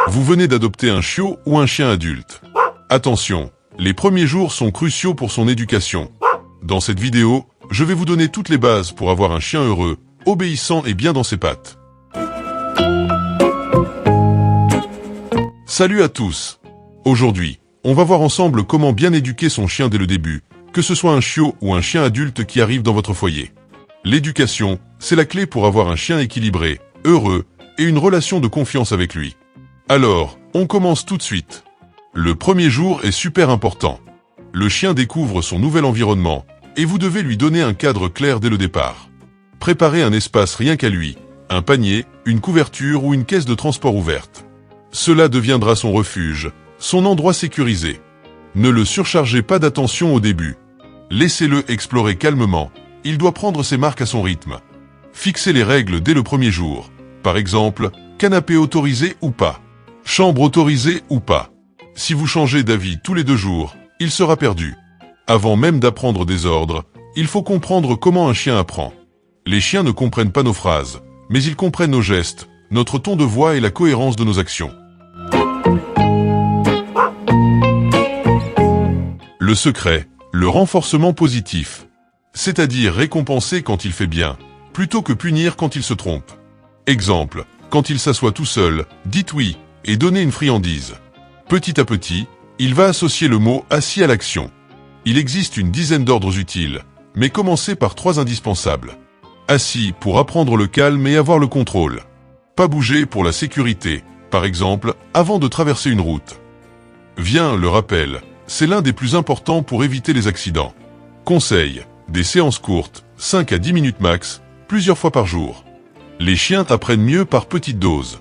Vous venez d'adopter un chiot ou un chien adulte. Attention, les premiers jours sont cruciaux pour son éducation. Dans cette vidéo, je vais vous donner toutes les bases pour avoir un chien heureux, obéissant et bien dans ses pattes. Salut à tous! Aujourd'hui, on va voir ensemble comment bien éduquer son chien dès le début, que ce soit un chiot ou un chien adulte qui arrive dans votre foyer. L'éducation, c'est la clé pour avoir un chien équilibré, heureux et une relation de confiance avec lui. Alors, on commence tout de suite. Le premier jour est super important. Le chien découvre son nouvel environnement et vous devez lui donner un cadre clair dès le départ. Préparez un espace rien qu'à lui, un panier, une couverture ou une caisse de transport ouverte. Cela deviendra son refuge, son endroit sécurisé. Ne le surchargez pas d'attention au début. Laissez-le explorer calmement, il doit prendre ses marques à son rythme. Fixez les règles dès le premier jour. Par exemple, canapé autorisé ou pas, chambre autorisée ou pas. Si vous changez d'avis tous les 2 jours, il sera perdu. Avant même d'apprendre des ordres, il faut comprendre comment un chien apprend. Les chiens ne comprennent pas nos phrases, mais ils comprennent nos gestes, notre ton de voix et la cohérence de nos actions. Le secret, le renforcement positif. C'est-à-dire récompenser quand il fait bien, plutôt que punir quand il se trompe. Exemple, quand il s'assoit tout seul, dites oui, et donnez une friandise. Petit à petit, il va associer le mot « assis » à l'action. Il existe une dizaine d'ordres utiles, mais commencez par 3 indispensables. Assis pour apprendre le calme et avoir le contrôle. Pas bouger pour la sécurité, par exemple, avant de traverser une route. Viens, le rappel, c'est l'un des plus importants pour éviter les accidents. Conseil, des séances courtes, 5 à 10 minutes max, plusieurs fois par jour. Les chiens apprennent mieux par petites doses.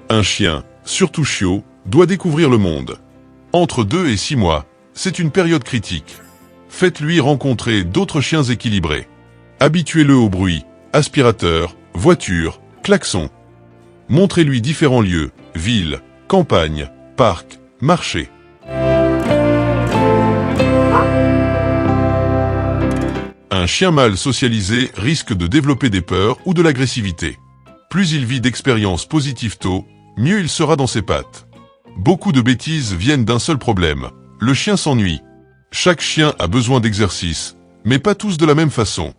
Un chien, surtout chiot, doit découvrir le monde. Entre 2 et 6 mois, c'est une période critique. Faites-lui rencontrer d'autres chiens équilibrés. Habituez-le au bruit, aspirateur, voiture, klaxon. Montrez-lui différents lieux, villes, campagnes, parcs, marchés. Un chien mal socialisé risque de développer des peurs ou de l'agressivité. Plus il vit d'expériences positives tôt, mieux il sera dans ses pattes. Beaucoup de bêtises viennent d'un seul problème, le chien s'ennuie. Chaque chien a besoin d'exercice, mais pas tous de la même façon.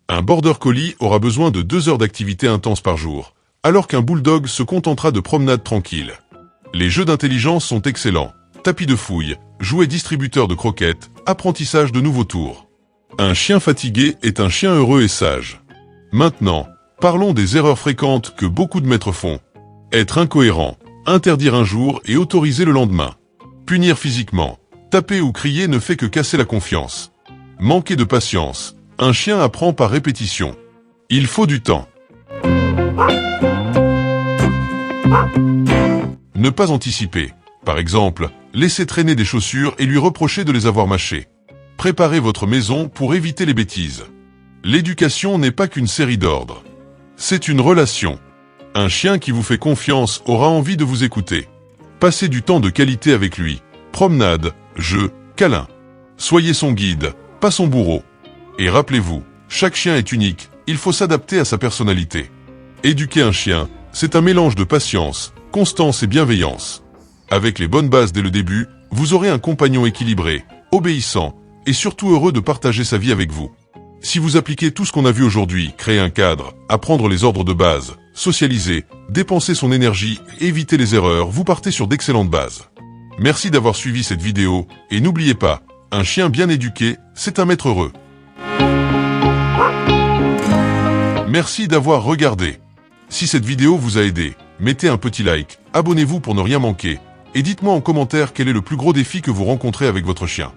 Un border collie aura besoin de 2 heures d'activité intense par jour, alors qu'un bulldog se contentera de promenades tranquilles. Les jeux d'intelligence sont excellents, tapis de fouille, jouets distributeurs de croquettes, apprentissage de nouveaux tours. Un chien fatigué est un chien heureux et sage. Maintenant, parlons des erreurs fréquentes que beaucoup de maîtres font. Être incohérent, interdire un jour et autoriser le lendemain. Punir physiquement, taper ou crier ne fait que casser la confiance. Manquer de patience, un chien apprend par répétition. Il faut du temps. Ne pas anticiper. Par exemple, laisser traîner des chaussures et lui reprocher de les avoir mâchées. Préparez votre maison pour éviter les bêtises. L'éducation n'est pas qu'une série d'ordres. C'est une relation. Un chien qui vous fait confiance aura envie de vous écouter. Passez du temps de qualité avec lui. Promenade, jeu, câlin. Soyez son guide, pas son bourreau. Et rappelez-vous, chaque chien est unique, il faut s'adapter à sa personnalité. Éduquer un chien, c'est un mélange de patience, constance et bienveillance. Avec les bonnes bases dès le début, vous aurez un compagnon équilibré, obéissant, et surtout heureux de partager sa vie avec vous. Si vous appliquez tout ce qu'on a vu aujourd'hui, créer un cadre, apprendre les ordres de base, socialiser, dépenser son énergie, éviter les erreurs, vous partez sur d'excellentes bases. Merci d'avoir suivi cette vidéo, et n'oubliez pas, un chien bien éduqué, c'est un maître heureux. Merci d'avoir regardé. Si cette vidéo vous a aidé, mettez un petit like, abonnez-vous pour ne rien manquer, et dites-moi en commentaire quel est le plus gros défi que vous rencontrez avec votre chien.